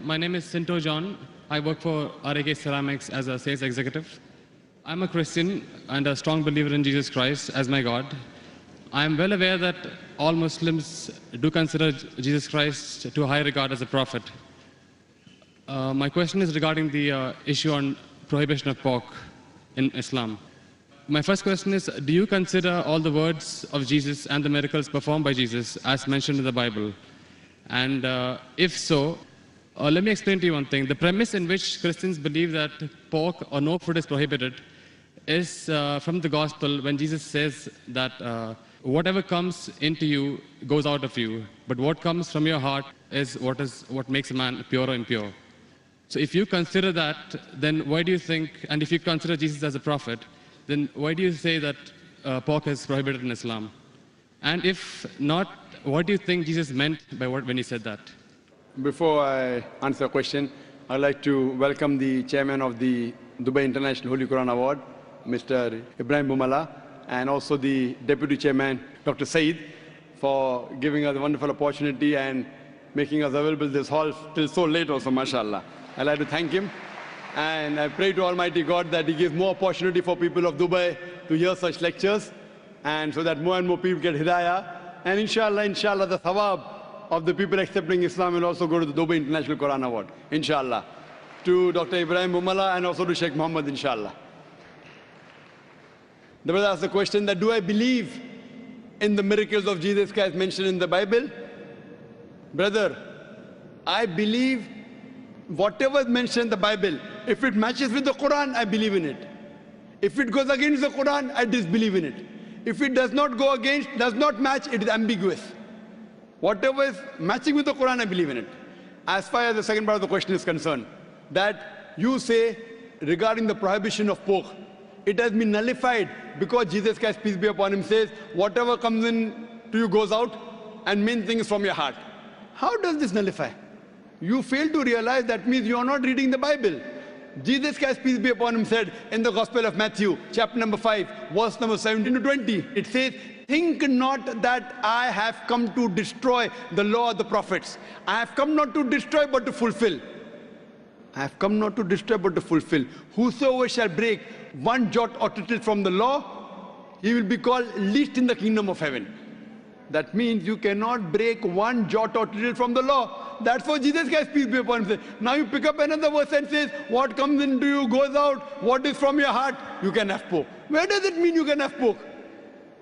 My name is Sinto John. I work for RAK Ceramics as a sales executive. I'm a Christian and a strong believer in Jesus Christ as my God. I am well aware that all Muslims do consider Jesus Christ to a high regard as a prophet. My question is regarding the issue on prohibition of pork in Islam. My first question is, do you consider all the words of Jesus and the miracles performed by Jesus as mentioned in the Bible? And if so, let me explain to you one thing. The premise in which Christians believe that pork or no food is prohibited is from the gospel when Jesus says that whatever comes into you goes out of you, but what comes from your heart is what makes a man pure or impure. So if you consider that, then why do you think, and if you consider Jesus as a prophet, then why do you say that pork is prohibited in Islam? And if not, what do you think Jesus meant by when he said that? Before I answer the question, I'd like to welcome the chairman of the Dubai International Holy Quran Award, Mr. Ibrahim Bumala, and also the deputy chairman, Dr. Saeed, for giving us a wonderful opportunity and making us available this hall till so late also, mashallah. I'd like to thank him. And I pray to Almighty God that He gives more opportunity for people of Dubai to hear such lectures, and so that more and more people get hidayah. And inshallah, the thawab of the people accepting Islam will also go to the Dubai International Quran Award, inshallah. To Dr. Ibrahim Bumala and also to Sheikh Muhammad, inshallah. The brother asked the question that, do I believe in the miracles of Jesus Christ mentioned in the Bible? Brother, I believe whatever is mentioned in the Bible, if it matches with the Quran, I believe in it. If it goes against the Quran, I disbelieve in it. If it does not go against, does not match, it is ambiguous. Whatever is matching with the Quran, I believe in it. As far as the second part of the question is concerned, that you say regarding the prohibition of pork, it has been nullified because Jesus Christ, peace be upon him, says, whatever comes in to you goes out, and main thing is from your heart. How does this nullify? You fail to realize that means you are not reading the Bible. Jesus Christ, peace be upon him, said in the Gospel of Matthew, chapter number 5, verse number 17 to 20, it says, think not that I have come to destroy the law of the prophets. I have come not to destroy but to fulfill. I have come not to destroy but to fulfill. Whosoever shall break one jot or tittle from the law, he will be called least in the kingdom of heaven. That means you cannot break one jot or tittle from the law. That's what Jesus Christ, peace be upon him, says. Now you pick up another verse and says, what comes into you goes out, what is from your heart, you can have pork. Where does it mean you can have pork?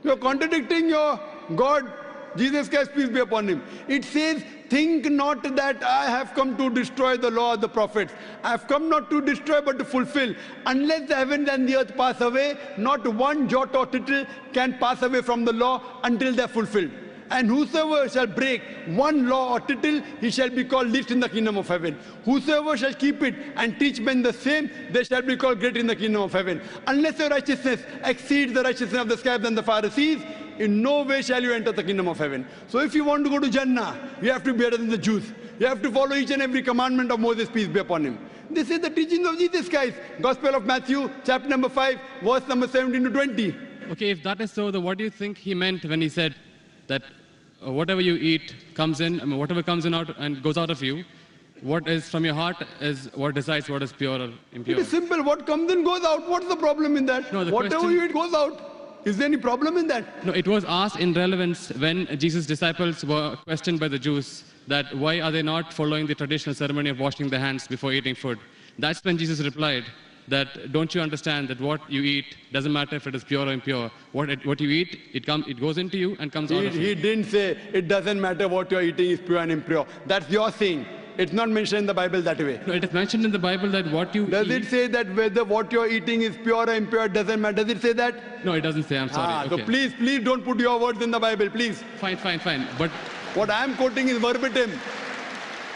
You're contradicting your God, Jesus Christ, peace be upon him. It says, think not that I have come to destroy the law of the prophets. I have come not to destroy but to fulfill. Unless the heavens and the earth pass away, not one jot or tittle can pass away from the law until they are fulfilled. And whosoever shall break one law or tittle, he shall be called least in the kingdom of heaven. Whosoever shall keep it and teach men the same, they shall be called great in the kingdom of heaven. Unless your righteousness exceeds the righteousness of the scribes and the Pharisees, in no way shall you enter the kingdom of heaven. So if you want to go to Jannah, you have to be better than the Jews. You have to follow each and every commandment of Moses, peace be upon him. This is the teachings of Jesus Christ. Gospel of Matthew, chapter number 5, verse number 17 to 20. Okay, if that is so, then what do you think he meant when he said that whatever you eat comes in, whatever comes in out and goes out of you, what is from your heart is what decides what is pure or impure? It is simple. What comes in goes out. What's the problem in that? No, whatever you eat goes out. Is there any problem in that? No, it was asked in relevance when Jesus' disciples were questioned by the Jews that why are they not following the traditional ceremony of washing their hands before eating food. That's when Jesus replied that don't you understand that what you eat doesn't matter if it is pure or impure. What you eat, it goes into you and comes out of you. He didn't say it doesn't matter what you're eating is pure and impure. That's your saying. It's not mentioned in the Bible that way. No, it is mentioned in the Bible that what you Does eat... it say that whether what you're eating is pure or impure doesn't matter? Does it say that? No, it doesn't say. I'm sorry. So please don't put your words in the Bible, please. Fine. But what I'm quoting is verbatim.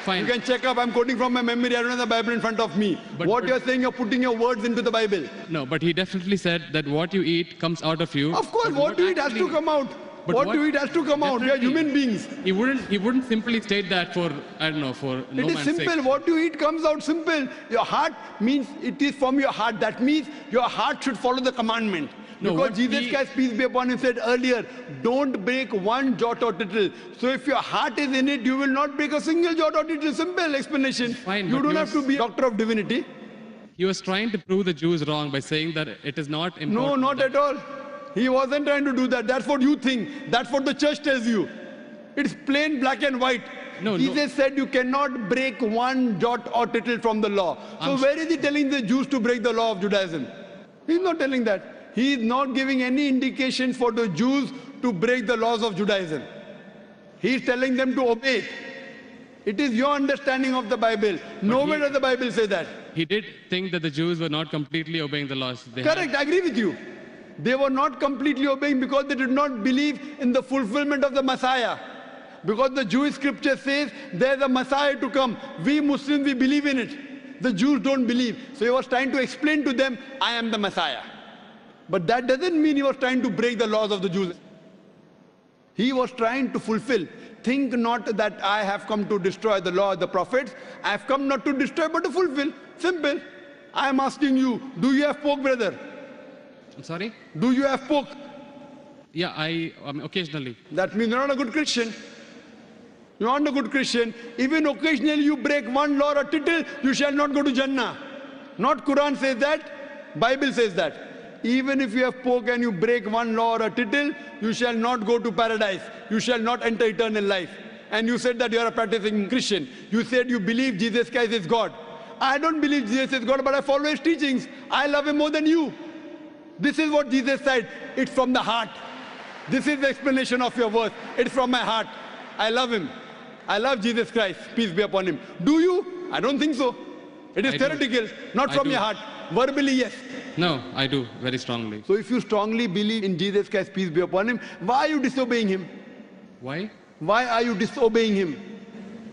Fine. You can check up. I'm quoting from my memory. I don't have the Bible in front of me. But you're saying, you're putting your words into the Bible. No, but he definitely said that what you eat comes out of you. Of course, what you eat has to come out. What you eat has to come out. We are human beings. He wouldn't simply state that for, I don't know, for no man's sake. It is simple. What you eat comes out simple. Your heart means it is from your heart. That means your heart should follow the commandment. No, Because what Jesus he- Christ, peace be upon him, said earlier, don't break one jot or tittle. So if your heart is in it, you will not break a single jot or tittle. Simple explanation. Fine, You but don't he have to was- be a doctor of divinity. He was trying to prove the Jews wrong by saying that it is not important. No, not that- at all. He wasn't trying to do that. That's what you think. That's what the church tells you. It's plain black and white. No, no. Jesus said you cannot break one jot or tittle from the law. So I'm- where is he telling the Jews to break the law of Judaism? He's not telling that. He is not giving any indication for the Jews to break the laws of Judaism. He is telling them to obey. It is your understanding of the Bible. Nowhere does the Bible say that. He did think that the Jews were not completely obeying the laws. They had- Correct, I agree with you. They were not completely obeying because they did not believe in the fulfillment of the Messiah. Because the Jewish scripture says there's a Messiah to come. We Muslims, we believe in it. The Jews don't believe. So he was trying to explain to them, I am the Messiah. But that doesn't mean he was trying to break the laws of the Jews. He was trying to fulfill. Think not that I have come to destroy the law of the prophets. I have come not to destroy but to fulfill. Simple. I am asking you, do you have pork, brother? I'm sorry? Do you have pork? Yeah, I occasionally. That means you're not a good Christian. You're not a good Christian. Even occasionally you break one law or tittle, you shall not go to Jannah. Not Quran says that, Bible says that. Even if you have pork and you break one law or a tittle, you shall not go to paradise. You shall not enter eternal life. And you said that you are a practicing Christian. You said you believe Jesus Christ is God. I don't believe Jesus is God, but I follow his teachings. I love him more than you. This is what Jesus said. It's from the heart. This is the explanation of your verse. It's from my heart. I love him. I love Jesus Christ. Peace be upon him. Do you? I don't think so. It is I do. theoretical, not I from do. your heart. Verbally, yes. No, I do very strongly. So if you strongly believe in Jesus Christ, peace be upon him, why are you disobeying him? Why? Why are you disobeying him?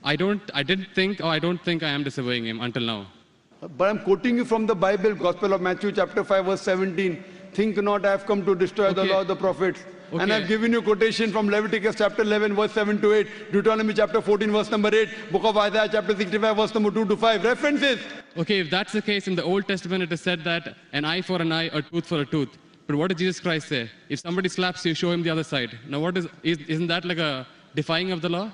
I don't think I am disobeying him until now. But I'm quoting you from the Bible, Gospel of Matthew chapter 5 verse 17. Think not I have come to destroy the Okay. law of the prophets. And Okay. I've given you quotation from Leviticus chapter 11 verse 7 to 8, Deuteronomy chapter 14 verse number 8, Book of Isaiah chapter 65 verse number 2 to 5. References. Okay, if that's the case, in the Old Testament it is said that an eye for an eye, a tooth for a tooth. But what does Jesus Christ say? If somebody slaps you, show him the other side. Now isn't that like a defying of the law?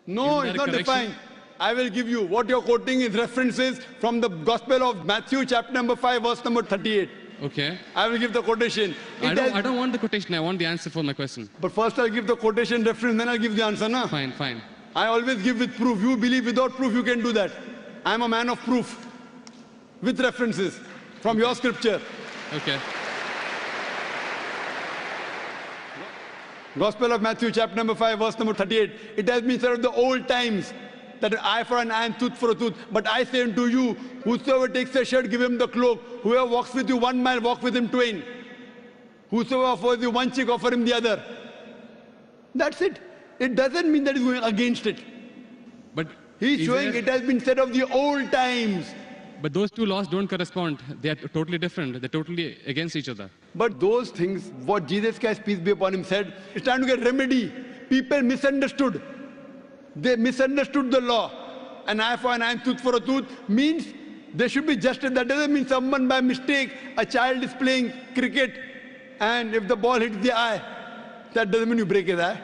No, Isn't it's that not a defined. correction? I will give you. What you're quoting is references from the Gospel of Matthew chapter number 5 verse number 38. Okay. I will give the quotation. I It has- don't want the quotation, I want the answer for my question. But first I'll give the quotation reference, then I'll give the answer. Na? Fine, fine. I always give with proof. You believe without proof, you can do that. I'm a man of proof. With references from your scripture. Okay. Gospel of Matthew chapter number 5 verse number 38. It has been said of the old times that an eye for an eye and tooth for a tooth. But I say unto you, whosoever takes a shirt, give him the cloak. Whoever walks with you 1 mile, walk with him twain. Whosoever offers you one cheek, offer him the other. That's it. It doesn't mean that he's going against it. But He's is showing there- it has been said of the old times. But those two laws don't correspond. They are totally different. They're totally against each other. But those things, what Jesus Christ, peace be upon him, said, it's trying to get remedy. People misunderstood. They misunderstood the law. An eye for an eye and tooth for a tooth means there should be justice. That doesn't mean someone by mistake, a child is playing cricket, and if the ball hits the eye, that doesn't mean you break his eye.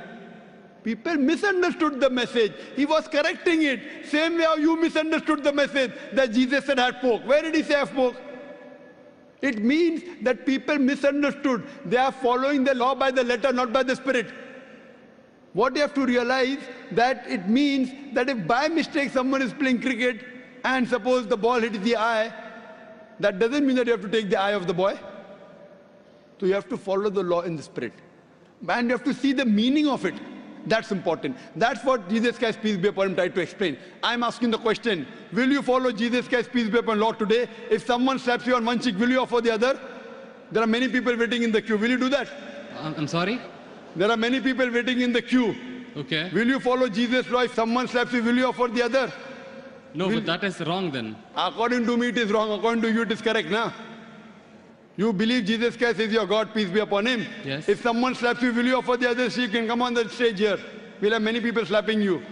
People misunderstood the message. He was correcting it. Same way how you misunderstood the message that Jesus said had pork. Where did he say have pork? It means that people misunderstood. They are following the law by the letter, not by the spirit. What you have to realize that it means that if by mistake someone is playing cricket and suppose the ball hits the eye, that doesn't mean that you have to take the eye of the boy. So you have to follow the law in the spirit. And you have to see the meaning of it. That's important. That's what Jesus Christ, peace be upon him, tried to explain. I'm asking the question, will you follow Jesus Christ, peace be upon law today? If someone slaps you on one cheek, will you offer the other? There are many people waiting in the queue. Will you do that? I'm sorry? There are many people waiting in the queue. Okay. Will you follow Jesus' law? If someone slaps you, will you offer the other? No, but that is wrong then. According to me, it is wrong. According to you, it is correct, na? You believe Jesus Christ is your God, peace be upon him. Yes. If someone slaps you, will you offer the other? So you can come on the stage here. We'll have many people slapping you.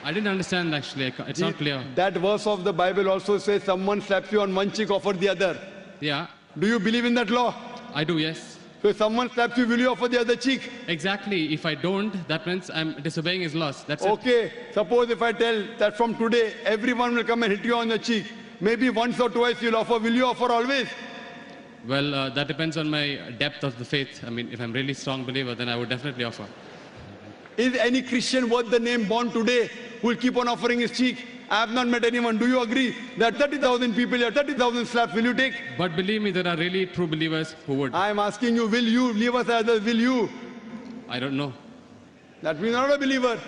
I didn't understand actually. It's not clear. That verse of the Bible also says someone slaps you on one cheek, offer the other. Yeah. Do you believe in that law? I do, yes. So if someone slaps you, will you offer the other cheek? Exactly. If I don't, that means I'm disobeying his laws. That's it. Okay, suppose if I tell that from today, everyone will come and hit you on the cheek. Maybe once or twice you'll offer. Will you offer always? Well, that depends on my depth of the faith. I mean, if I'm really strong believer, then I would definitely offer. Is any Christian worth the name born today who will keep on offering his cheek? I have not met anyone. Do you agree that 30,000 people here, 30,000 slaps, will you take? But believe me, there are really true believers who would. I am asking you, will you leave us as others? Will you? I don't know. That means not a believer.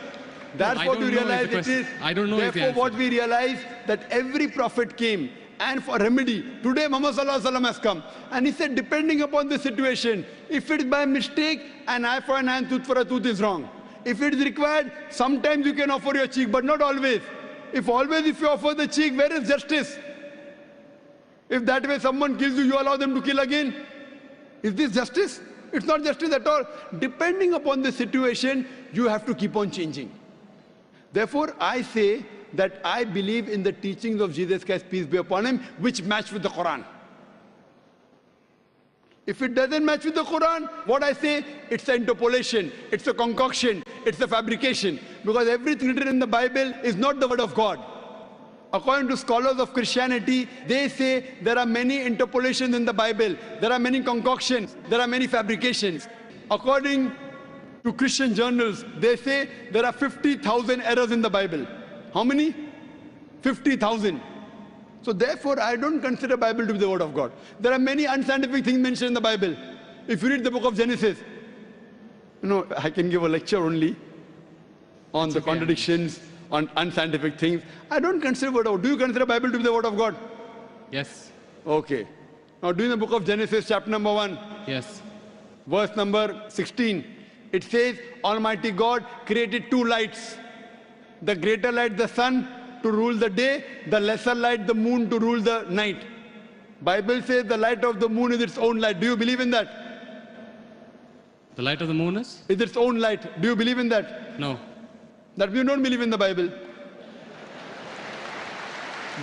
That's I what don't we know is the realize it question. is. I don't know is the Therefore, what answer. we realize that every prophet came and for remedy. Today, Muhammad Sallallahu Alaihi Wasallam has come and he said, depending upon the situation, if it's by mistake, an eye for an eye, tooth for a tooth is wrong. If it is required, sometimes you can offer your cheek, but not always. If you offer the cheek, where is justice? If that way someone kills you, you allow them to kill again. Is this justice? It's not justice at all. Depending upon the situation, you have to keep on changing. Therefore, I say that I believe in the teachings of Jesus Christ, peace be upon him, which match with the Quran. If it doesn't match with the Quran, what I say, it's an interpolation, it's a concoction, it's a fabrication. Because everything written in the Bible is not the word of God. According to scholars of Christianity, they say there are many interpolations in the Bible, there are many concoctions, there are many fabrications. According to Christian journals, they say there are 50,000 errors in the Bible. How many? 50,000. So therefore, I don't consider Bible to be the word of God. There are many unscientific things mentioned in the Bible. If you read the book of Genesis, I can give a lecture only on the contradictions, on unscientific things. I don't consider word of God. Do you consider Bible to be the word of God? Yes. Okay. Now, do in the book of Genesis, chapter number 1, Yes. verse number 16, it says, Almighty God created two lights. The greater light, the sun, to rule the day, the lesser light, the moon, to rule the night. Bible says the light of the moon is its own light. Do you believe in that? The light of the moon is? Is its own light. Do you believe in that? No. That you don't believe in the Bible.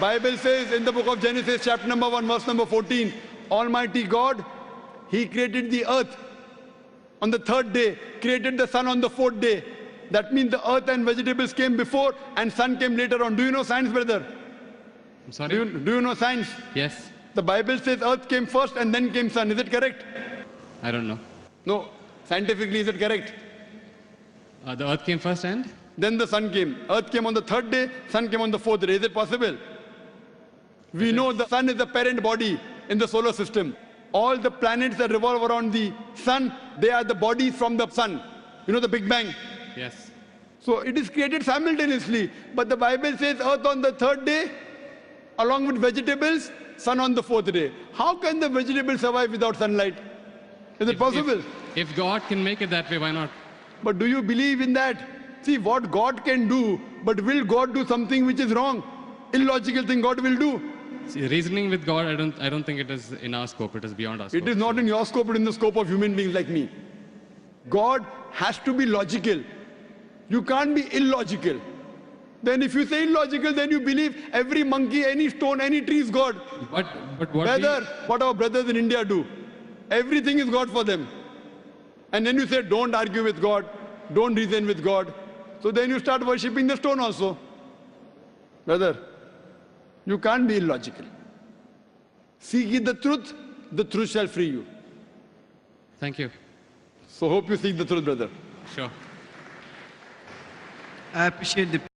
Bible says in the book of Genesis, chapter number 1, verse number 14, Almighty God, He created the earth on the third day, created the sun on the fourth day. That means the earth and vegetables came before and sun came later on. Do you know science, brother? I'm sorry? Do you know science? Yes. The Bible says earth came first and then came sun. Is it correct? I don't know. No. Scientifically, is it correct? The earth came first and? Then the sun came. Earth came on the third day, sun came on the fourth day. Is it possible? We know the sun is the parent body in the solar system. All the planets that revolve around the sun, they are the bodies from the sun. You know the Big Bang? Yes. So it is created simultaneously. But the Bible says earth on the third day, along with vegetables, sun on the fourth day. How can the vegetables survive without sunlight? Is it possible? If God can make it that way, why not? But do you believe in that? See what God can do, but will God do something which is wrong? Illogical thing God will do. See, reasoning with God, I don't think it is in our scope. It is beyond our scope. It is not in your scope, but in the scope of human beings like me. God has to be logical. You can't be illogical. Then if you say illogical, then you believe every monkey, any stone, any tree is God. But what What our brothers in India do. Everything is God for them. And then you say, don't argue with God. Don't reason with God. So then you start worshipping the stone also. Brother, you can't be illogical. Seek ye the truth shall free you. Thank you. So hope you seek the truth, brother. Sure. I appreciate the